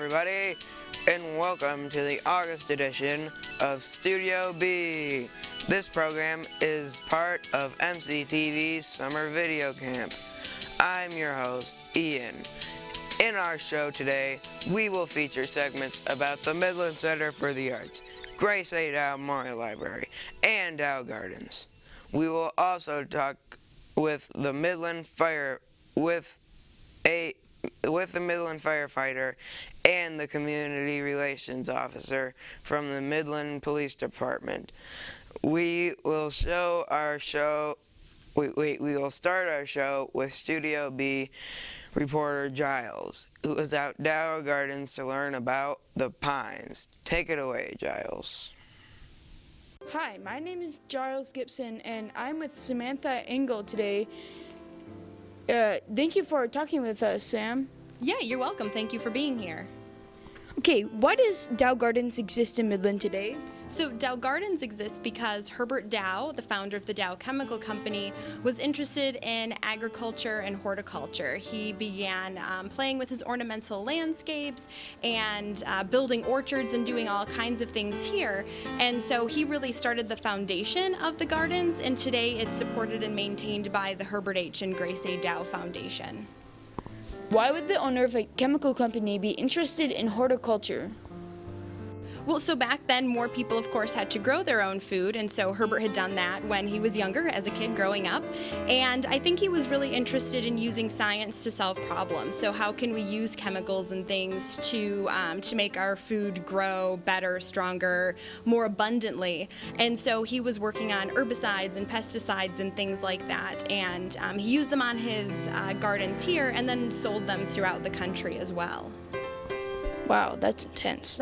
everybody, and welcome to the August edition of Studio B. This program is part of MCTV's Summer Video Camp. I'm your host, Ian. In our show today, we will feature segments about the Midland Center for the Arts, Grace A. Dow Memorial Library, and Dow Gardens. We will also talk with the Midland firefighter and the community relations officer from the Midland Police Department. We will start our show with Studio B reporter Giles, who is out Dow Gardens to learn about the pines. Take it away, Giles. Hi, my name is Giles Gibson, and I'm with Samantha Engel today. Thank you for talking with us, Sam. Yeah, you're welcome. Thank you for being here. Okay, why does Dow Gardens exist in Midland today? So Dow Gardens exists because Herbert Dow, the founder of the Dow Chemical Company, was interested in agriculture and horticulture. He began playing with his ornamental landscapes and building orchards and doing all kinds of things here. And so he really started the foundation of the gardens, and today it's supported and maintained by the Herbert H. and Grace A. Dow Foundation. Why would the owner of a chemical company be interested in horticulture? Well, so back then, more people, of course, had to grow their own food, and so Herbert had done that when he was younger, as a kid growing up. And I think he was really interested in using science to solve problems. So how can we use chemicals and things to make our food grow better, stronger, more abundantly? And so he was working on herbicides and pesticides and things like that. And he used them on his gardens here and then sold them throughout the country as well. Wow, that's intense.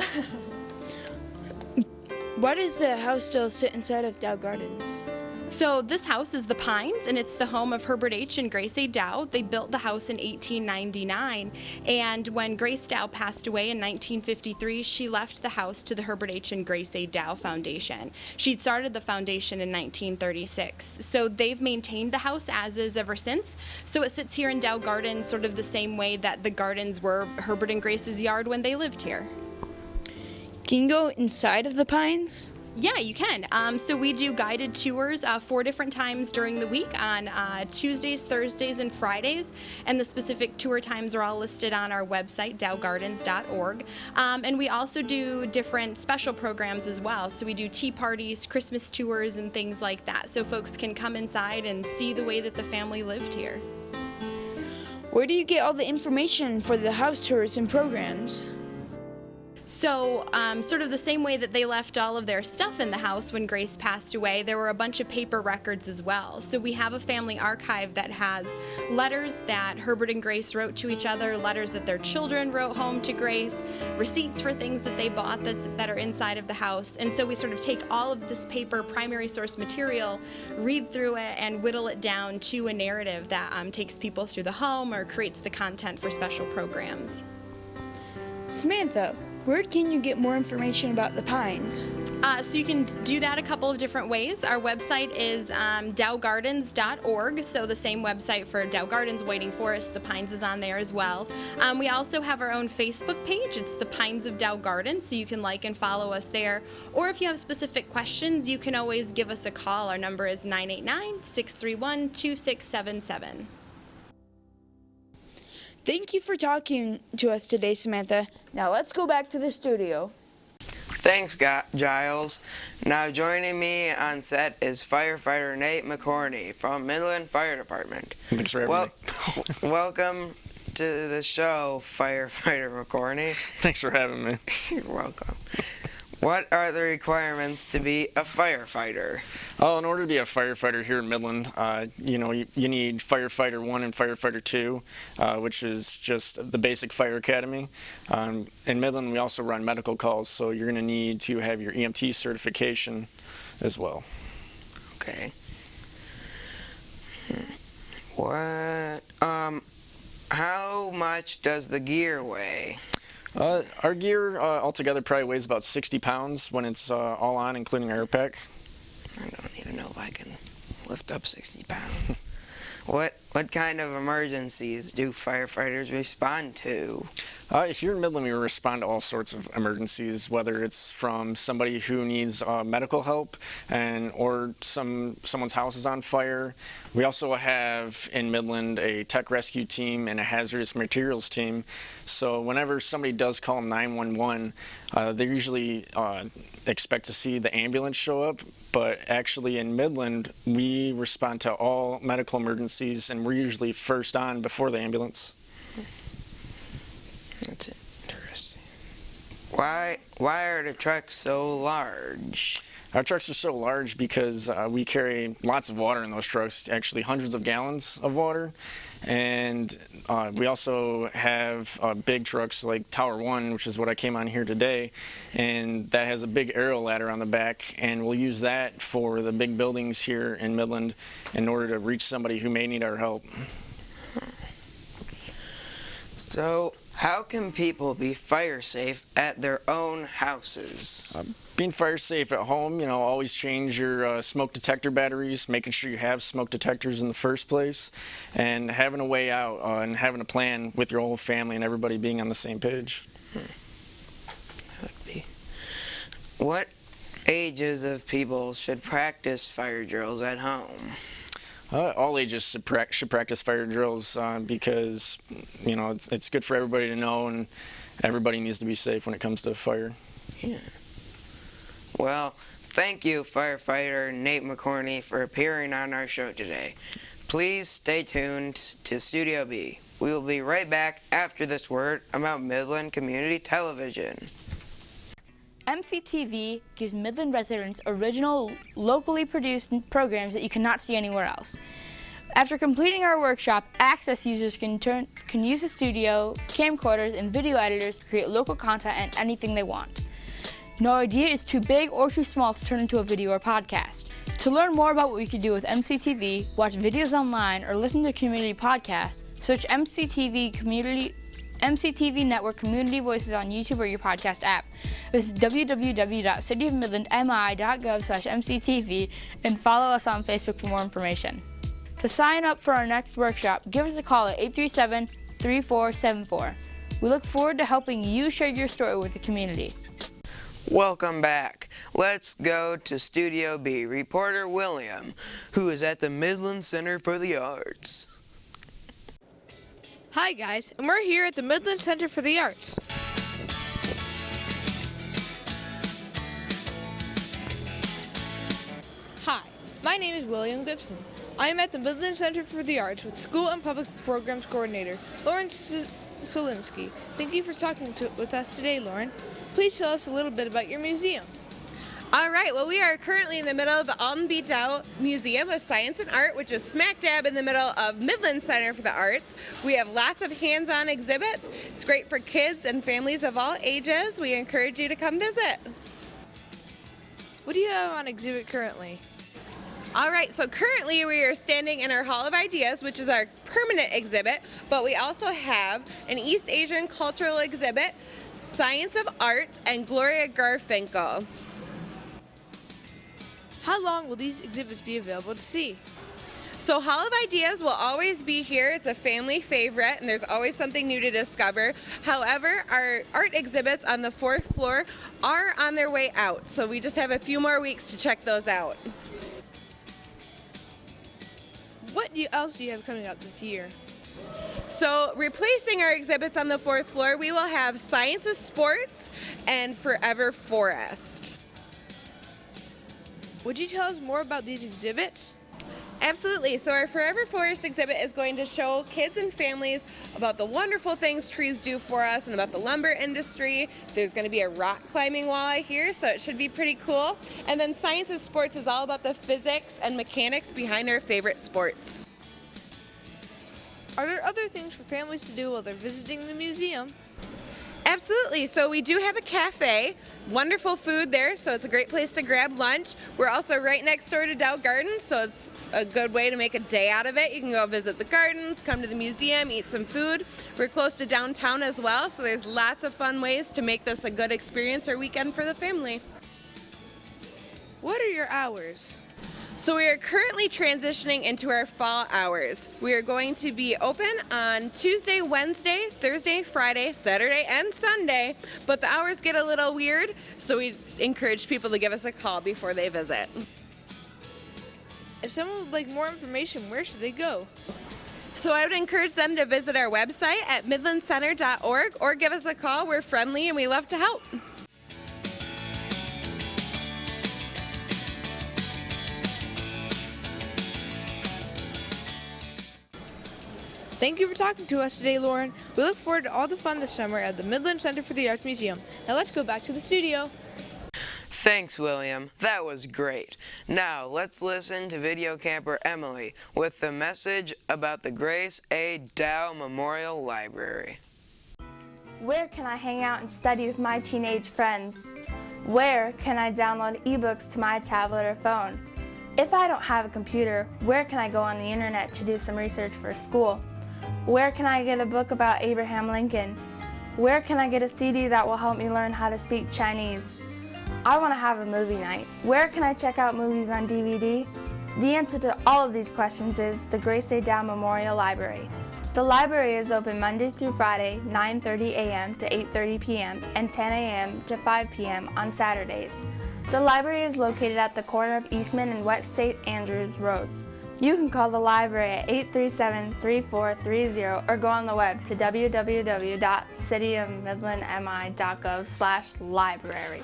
Why does the house still sit inside of Dow Gardens? So this house is the Pines, and it's the home of Herbert H. and Grace A. Dow. They built the house in 1899, and when Grace Dow passed away in 1953, she left the house to the Herbert H. and Grace A. Dow Foundation. She'd started the foundation in 1936, so they've maintained the house as is ever since. So it sits here in Dow Gardens sort of the same way that the gardens were Herbert and Grace's yard when they lived here. Can you go inside of the pines? Yeah, you can. So we do guided tours 4 different times during the week on Tuesdays, Thursdays, and Fridays. And the specific tour times are all listed on our website, dowgardens.org. And we also do different special programs as well. So we do tea parties, Christmas tours, and things like that. So folks can come inside and see the way that the family lived here. Where do you get all the information for the house tours and programs? So sort of the same way that they left all of their stuff in the house when Grace passed away, there were a bunch of paper records as well. So we have a family archive that has letters that Herbert and Grace wrote to each other, letters that their children wrote home to Grace, receipts for things that they bought that are inside of the house. And so we sort of take all of this paper primary source material, read through it, and whittle it down to a narrative that takes people through the home or creates the content for special programs. Samantha, where can you get more information about the pines? So you can do that a couple of different ways. Our website is dowgardens.org, so the same website for Dow Gardens, Waiting Forest, the Pines is on there as well. We also have our own Facebook page. It's the Pines of Dow Gardens, so you can like and follow us there. Or if you have specific questions, you can always give us a call. Our number is 989-631-2677. Thank you for talking to us today, Samantha. Now let's go back to the studio. Thanks, Giles. Now joining me on set is firefighter Nate McCorney from Midland Fire Department. Thanks for having me. Welcome to the show, firefighter McCorney. Thanks for having me. You're welcome. What are the requirements to be a firefighter? Oh, in order to be a firefighter here in Midland, you need firefighter 1 and firefighter 2, which is just the basic fire academy. In Midland, we also run medical calls, so you're going to need to have your EMT certification as well. Okay. What? How much does the gear weigh? Our gear altogether probably weighs about 60 pounds when it's all on, including our air pack. I don't even know if I can lift up 60 pounds. What kind of emergencies do firefighters respond to? Here in Midland, we respond to all sorts of emergencies, whether it's from somebody who needs medical help or someone's house is on fire. We also have in Midland a tech rescue team and a hazardous materials team. So whenever somebody does call 911, they usually expect to see the ambulance show up. But actually in Midland, we respond to all medical emergencies, and we're usually first on before the ambulance. That's interesting. Why are the trucks so large? Our trucks are so large because we carry lots of water in those trucks, actually hundreds of gallons of water. And we also have big trucks like Tower 1, which is what I came on here today, and that has a big aerial ladder on the back, and we'll use that for the big buildings here in Midland in order to reach somebody who may need our help. So, how can people be fire safe at their own houses? Being fire safe at home, always change your smoke detector batteries, making sure you have smoke detectors in the first place, and having a way out and having a plan with your whole family and everybody being on the same page. What ages of people should practice fire drills at home? All ages should practice fire drills because, it's good for everybody to know, and everybody needs to be safe when it comes to fire. Yeah. Well, thank you, firefighter Nate McCorney, for appearing on our show today. Please stay tuned to Studio B. We will be right back after this word about Midland Community Television. MCTV gives Midland residents original, locally produced programs that you cannot see anywhere else. After completing our workshop, Access users can use the studio, camcorders, and video editors to create local content and anything they want. No idea is too big or too small to turn into a video or podcast. To learn more about what we can do with MCTV, watch videos online, or listen to community podcasts, search MCTV Network Community Voices on YouTube or your podcast app. Visit www.CityofMidlandMI.gov/MCTV and follow us on Facebook for more information. To sign up for our next workshop, give us a call at 837-3474. We look forward to helping you share your story with the community. Welcome back. Let's go to Studio B. Reporter William, who is at the Midland Center for the Arts. Hi guys, and we're here at the Midland Center for the Arts. Hi, my name is William Gibson. I am at the Midland Center for the Arts with School and Public Programs Coordinator Lauren Solinsky. Thank you for talking with us today, Lauren. Please tell us a little bit about your museum. All right, well, we are currently in the middle of the Alden B. Dow Museum of Science and Art, which is smack dab in the middle of Midland Center for the Arts. We have lots of hands-on exhibits. It's great for kids and families of all ages. We encourage you to come visit. What do you have on exhibit currently? All right, so currently we are standing in our Hall of Ideas, which is our permanent exhibit, but we also have an East Asian cultural exhibit, Science of Art, and Gloria Garfinkel. How long will these exhibits be available to see? So Hall of Ideas will always be here. It's a family favorite, and there's always something new to discover. However, our art exhibits on the 4th floor are on their way out, so we just have a few more weeks to check those out. What else do you have coming out this year? So replacing our exhibits on the 4th floor, we will have Science of Sports and Forever Forest. Would you tell us more about these exhibits? Absolutely. So our Forever Forest exhibit is going to show kids and families about the wonderful things trees do for us and about the lumber industry. There's going to be a rock climbing wall I hear, so it should be pretty cool. And then Science of Sports is all about the physics and mechanics behind our favorite sports. Are there other things for families to do while they're visiting the museum? Absolutely. So we do have a cafe, wonderful food there, so it's a great place to grab lunch. We're also right next door to Dow Gardens, so it's a good way to make a day out of it. You can go visit the gardens, come to the museum, eat some food. We're close to downtown as well, so there's lots of fun ways to make this a good experience or weekend for the family. What are your hours? So we are currently transitioning into our fall hours. We are going to be open on Tuesday, Wednesday, Thursday, Friday, Saturday, and Sunday, but the hours get a little weird, so we encourage people to give us a call before they visit. If someone would like more information, where should they go? So I would encourage them to visit our website at midlandcenter.org or give us a call. We're friendly and we love to help. Thank you for talking to us today, Lauren. We look forward to all the fun this summer at the Midland Center for the Arts Museum. Now let's go back to the studio. Thanks, William. That was great. Now, let's listen to video camper Emily with the message about the Grace A. Dow Memorial Library. Where can I hang out and study with my teenage friends? Where can I download ebooks to my tablet or phone? If I don't have a computer, where can I go on the internet to do some research for school? Where can I get a book about Abraham Lincoln? Where can I get a CD that will help me learn how to speak Chinese? I want to have a movie night. Where can I check out movies on DVD? The answer to all of these questions is the Grace A. Dow Memorial Library. The library is open Monday through Friday, 9:30 a.m. to 8:30 p.m. and 10 a.m. to 5 p.m. on Saturdays. The library is located at the corner of Eastman and West St. Andrews Roads. You can call the library at 837-3430 or go on the web to www.CityofMidlandMI.gov/library.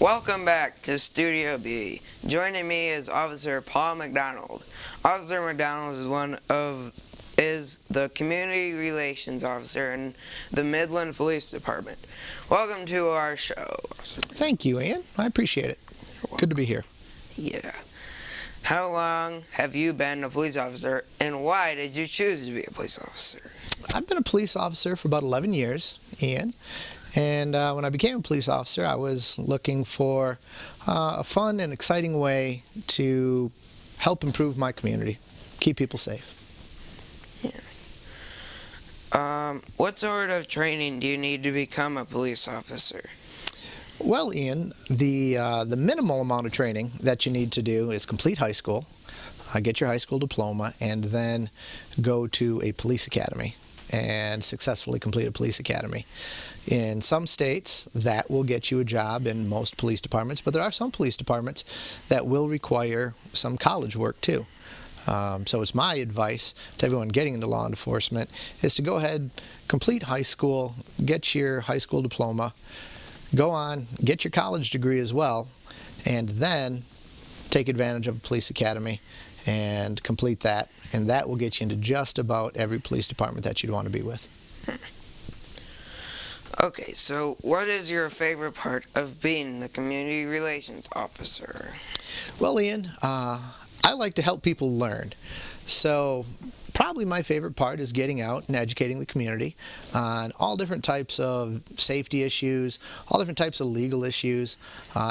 Welcome back to Studio B. Joining me is Officer Paul McDonald. Officer McDonald is the Community Relations Officer in the Midland Police Department. Welcome to our show. Thank you, Ian. I appreciate it. Good to be here. Yeah. How long have you been a police officer, and why did you choose to be a police officer? I've been a police officer for about 11 years, Ian. And when I became a police officer, I was looking for a fun and exciting way to help improve my community, keep people safe. Yeah. What sort of training do you need to become a police officer? Well, Ian, the minimal amount of training that you need to do is complete high school, get your high school diploma, and then go to a police academy and successfully complete a police academy. In some states, that will get you a job in most police departments, but there are some police departments that will require some college work too. So it's my advice to everyone getting into law enforcement is to go ahead, complete high school, get your high school diploma, go on, get your college degree as well, and then take advantage of a police academy and complete that, and that will get you into just about every police department that you'd want to be with. Okay, so what is your favorite part of being the Community Relations Officer? Well, Ian, I like to help people learn. So probably my favorite part is getting out and educating the community on all different types of safety issues, all different types of legal issues,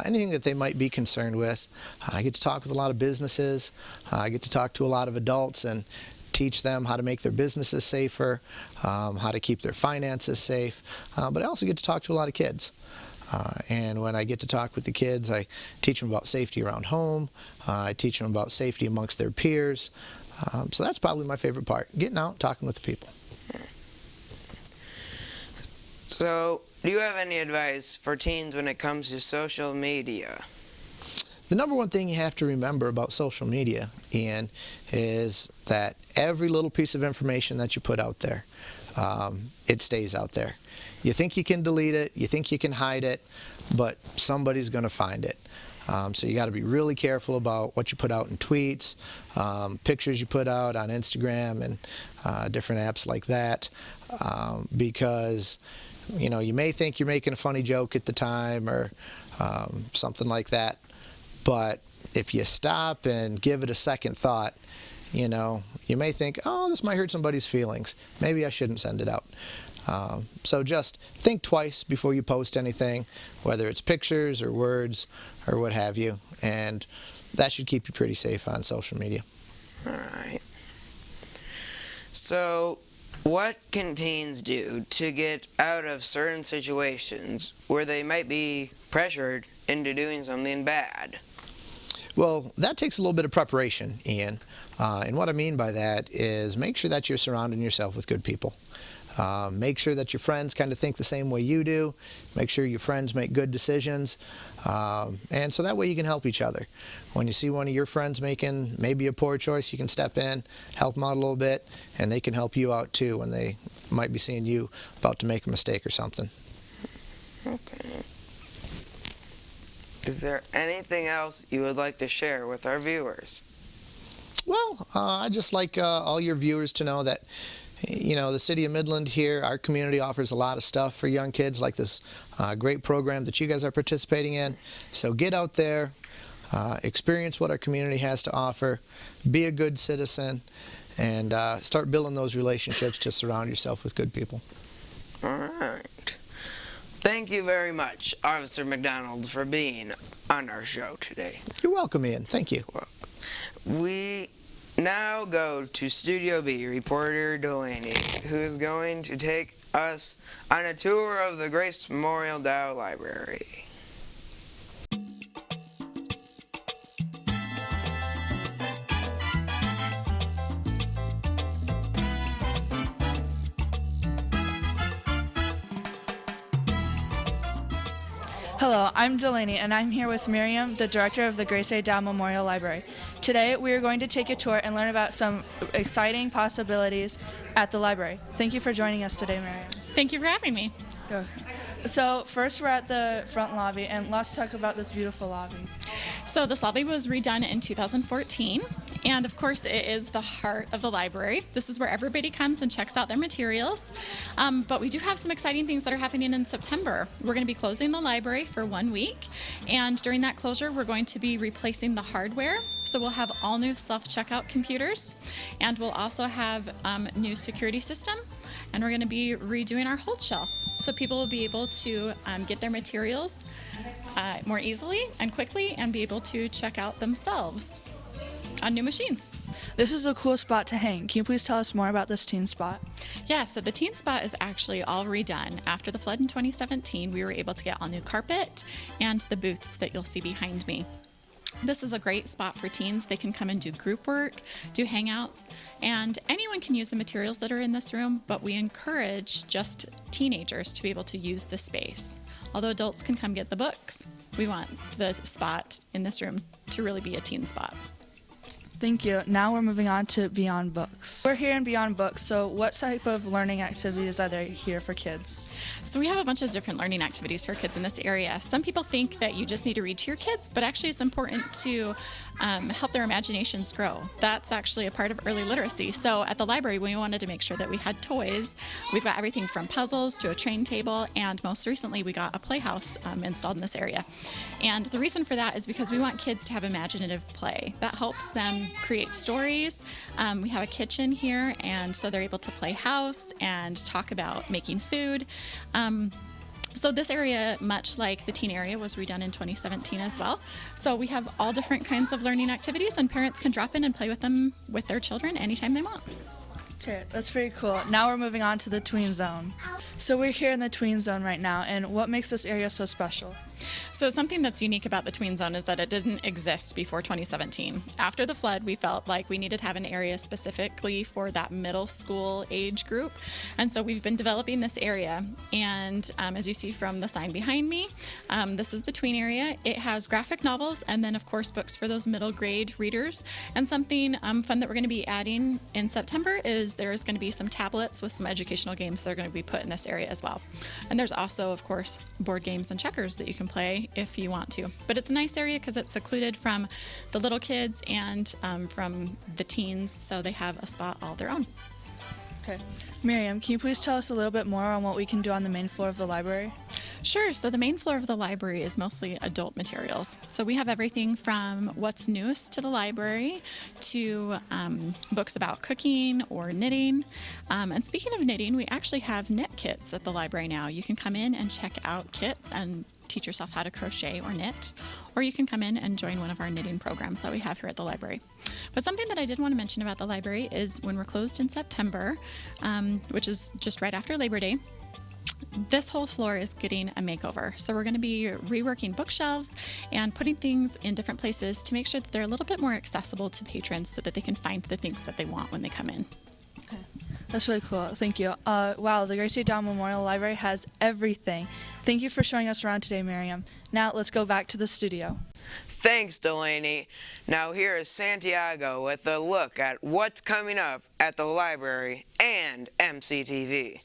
anything that they might be concerned with. I get to talk with a lot of businesses. I get to talk to a lot of adults and teach them how to make their businesses safer, how to keep their finances safe, but I also get to talk to a lot of kids. And when I get to talk with the kids, I teach them about safety around home, I teach them about safety amongst their peers, so that's probably my favorite part, getting out, talking with the people. So, do you have any advice for teens when it comes to social media? The number one thing you have to remember about social media, Ian, is that every little piece of information that you put out there, it stays out there. You think you can delete it, you think you can hide it, but somebody's going to find it. So you got to be really careful about what you put out in tweets, pictures you put out on Instagram and different apps like that, because you may think you're making a funny joke at the time or something like that. But if you stop and give it a second thought, you may think, oh, this might hurt somebody's feelings. Maybe I shouldn't send it out. So just think twice before you post anything, whether it's pictures or words or what have you. And that should keep you pretty safe on social media. All right. So, what can teens do to get out of certain situations where they might be pressured into doing something bad? Well, that takes a little bit of preparation, Ian. And what I mean by that is make sure that you're surrounding yourself with good people. Make sure that your friends kind of think the same way you do. Make sure your friends make good decisions. And so that way you can help each other. When you see one of your friends making maybe a poor choice, you can step in, help them out a little bit, and they can help you out too when they might be seeing you about to make a mistake or something. Okay. Is there anything else you would like to share with our viewers? Well, I'd just like all your viewers to know that, you know, the City of Midland here, our community offers a lot of stuff for young kids, like this great program that you guys are participating in. So get out there, experience what our community has to offer, be a good citizen, and start building those relationships to surround yourself with good people. All right. Thank you very much, Officer McDonald, for being on our show today. You're welcome, Ian. Thank you. We now go to Studio B, reporter Delaney, who is going to take us on a tour of the Grace Memorial Dow Library. Hello, I'm Delaney, and I'm here with Miriam, the director of the Grace A. Dow Memorial Library. Today, we are going to take a tour and learn about some exciting possibilities at the library. Thank you for joining us today, Miriam. Thank you for having me. So first, we're at the front lobby, and let's talk about this beautiful lobby. So this lobby was redone in 2014, and of course it is the heart of the library. This is where everybody comes and checks out their materials, but we do have some exciting things that are happening in September. We're going to be closing the library for 1 week, and during that closure we're going to be replacing the hardware. So we'll have all new self-checkout computers, and we'll also have new security system, and we're going to be redoing our hold shelf. So people will be able to get their materials more easily and quickly and be able to check out themselves on new machines. This is a cool spot to hang. Can you please tell us more about this teen spot? Yeah, so the teen spot is actually all redone. After the flood in 2017, we were able to get all new carpet and the booths that you'll see behind me. This is a great spot for teens. They can come and do group work, do hangouts, and anyone can use the materials that are in this room, but we encourage just teenagers to be able to use the space. Although adults can come get the books, we want the spot in this room to really be a teen spot. Thank you. Now we're moving on to Beyond Books. We're here in Beyond Books, so what type of learning activities are there here for kids? So we have a bunch of different learning activities for kids in this area. Some people think that you just need to read to your kids, but actually it's important to help their imaginations grow. That's actually a part of early literacy. So at the library, we wanted to make sure that we had toys. We've got everything from puzzles to a train table, and most recently we got a playhouse installed in this area. And the reason for that is because we want kids to have imaginative play. That helps them create stories. We have a kitchen here, and so they're able to play house and talk about making food. So this area, much like the teen area, was redone in 2017 as well. So we have all different kinds of learning activities, and parents can drop in and play with them with their children anytime they want. Okay, that's pretty cool. Now we're moving on to the tween zone. So we're here in the tween zone right now, and what makes this area so special? So something that's unique about the tween zone is that it didn't exist before 2017. After the flood, we felt like we needed to have an area specifically for that middle school age group. And so we've been developing this area. And as you see from the sign behind me, this is the tween area. It has graphic novels and then, of course, books for those middle grade readers. And something fun that we're going to be adding in September is there's going to be some tablets with some educational games that are going to be put in this area as well. And there's also, of course, board games and checkers that you can play if you want to. But it's a nice area because it's secluded from the little kids and from the teens, so they have a spot all their own. Okay. Miriam, can you please tell us a little bit more on what we can do on the main floor of the library? Sure. So the main floor of the library is mostly adult materials. So we have everything from what's newest to the library to books about cooking or knitting. And speaking of knitting, we actually have knit kits at the library now. You can come in and check out kits and teach yourself how to crochet or knit, or you can come in and join one of our knitting programs that we have here at the library. But something that I did want to mention about the library is when we're closed in September, which is just right after Labor Day, this whole floor is getting a makeover. So we're going to be reworking bookshelves and putting things in different places to make sure that they're a little bit more accessible to patrons so that they can find the things that they want when they come in. Okay. That's really cool. Thank you. Wow, the Grace A. Dow Memorial Library has everything. Thank you for showing us around today, Miriam. Now let's go back to the studio. Thanks, Delaney. Now here is Santiago with a look at what's coming up at the library and MCTV.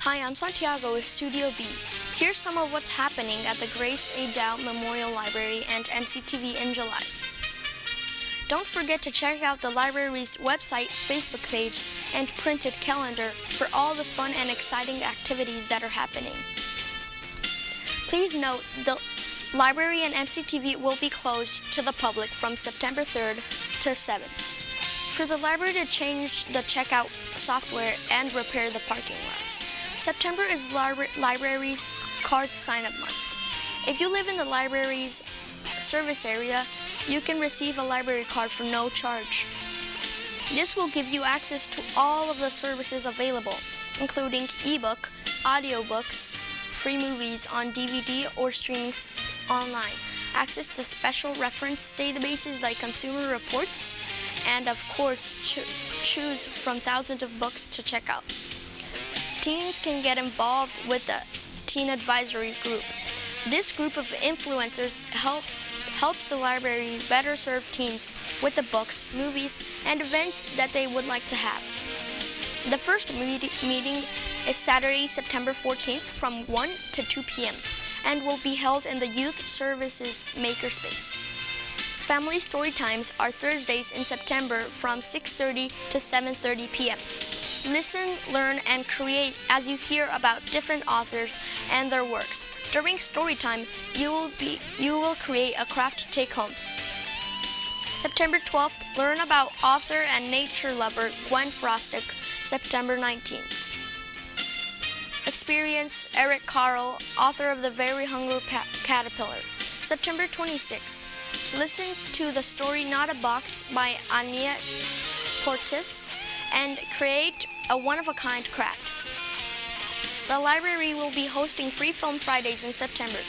Hi, I'm Santiago with Studio B. Here's some of what's happening at the Grace A. Dow Memorial Library and MCTV in July. Don't forget to check out the library's website, Facebook page, and printed calendar for all the fun and exciting activities that are happening. Please note, the library and MCTV will be closed to the public from September 3rd to 7th. For the library to change the checkout software and repair the parking lots. September is library's card sign-up month. If you live in the library's service area, you can receive a library card for no charge. This will give you access to all of the services available, including ebook, audiobooks, free movies on DVD or streaming online, access to special reference databases like Consumer Reports, and of course, choose from thousands of books to check out. Teens can get involved with the Teen Advisory Group. This group of influencers helps the library better serve teens with the books, movies, and events that they would like to have. The first meeting is Saturday, September 14th from 1 to 2 p.m. and will be held in the Youth Services Makerspace. Family story times are Thursdays in September from 6:30 to 7:30 p.m. Listen, learn, and create as you hear about different authors and their works. During story time, you will create a craft to take home. September 12th, learn about author and nature lover Gwen Frostic. September 19th. Experience Eric Carle, author of The Very Hungry Caterpillar. September 26th. Listen to the story Not a Box by Ania Portis and create a one-of-a-kind craft. The library will be hosting Free Film Fridays in September.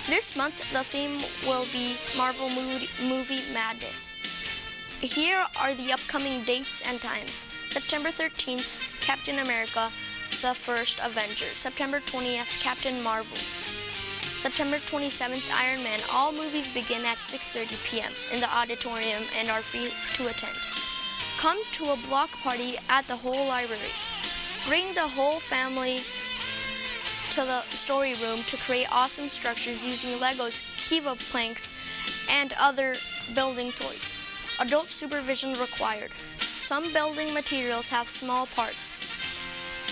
This month, the theme will be Marvel movie madness. Here are the upcoming dates and times. September 13th, Captain America, The First Avenger. September 20th, Captain Marvel. September 27th, Iron Man. All movies begin at 6:30 p.m. in the auditorium and are free to attend. Come to a block party at the whole library. Bring the whole family to the story room to create awesome structures using Legos, Kiva planks, and other building toys. Adult supervision required. Some building materials have small parts.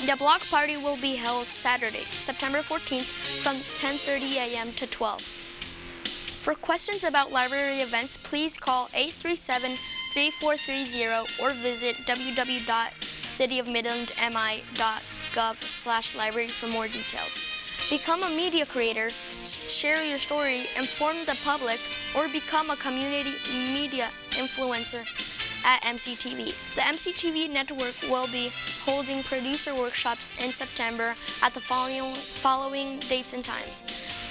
The block party will be held Saturday, September 14th from 10:30 a.m. to 12. For questions about library events, please call 837-3430 or visit www.CityofMidlandMI.gov/library for more details. Become a media creator, share your story, inform the public, or become a community media influencer at MCTV. The MCTV network will be holding producer workshops in September at the following dates and times.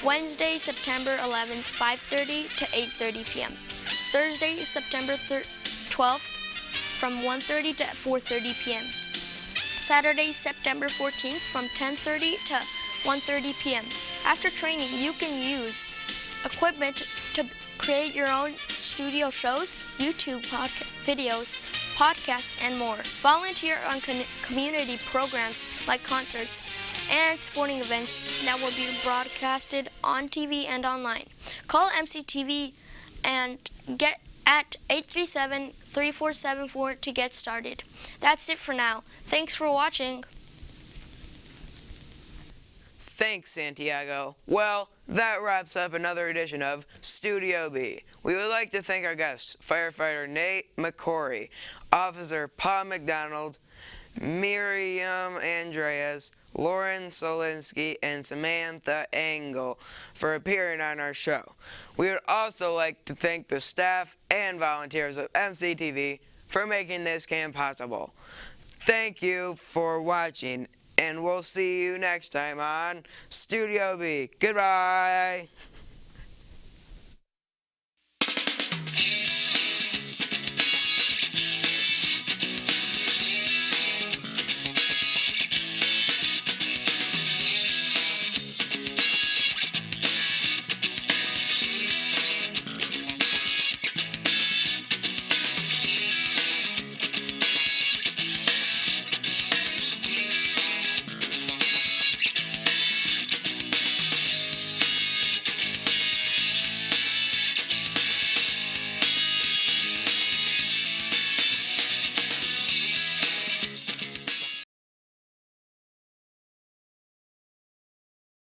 Wednesday, September 11th, 5:30 to 8:30 p.m. Thursday, September 12th, from 1:30 to 4:30 p.m. Saturday, September 14th, from 10:30 to 1:30 p.m. After training, you can use equipment to create your own studio shows, YouTube videos, podcasts, and more. Volunteer on community programs like concerts and sporting events that will be broadcasted on TV and online. Call MCTV and get at 837-3474 to get started. That's it for now. Thanks for watching. Thanks, Santiago. Well, that wraps up another edition of Studio B. We would like to thank our guests, Firefighter Nate McCory, Officer Paul McDonald, Miriam Andreas, Lauren Solinsky, and Samantha Engel for appearing on our show. We would also like to thank the staff and volunteers of MCTV for making this camp possible. Thank you for watching, and we'll see you next time on Studio B. Goodbye!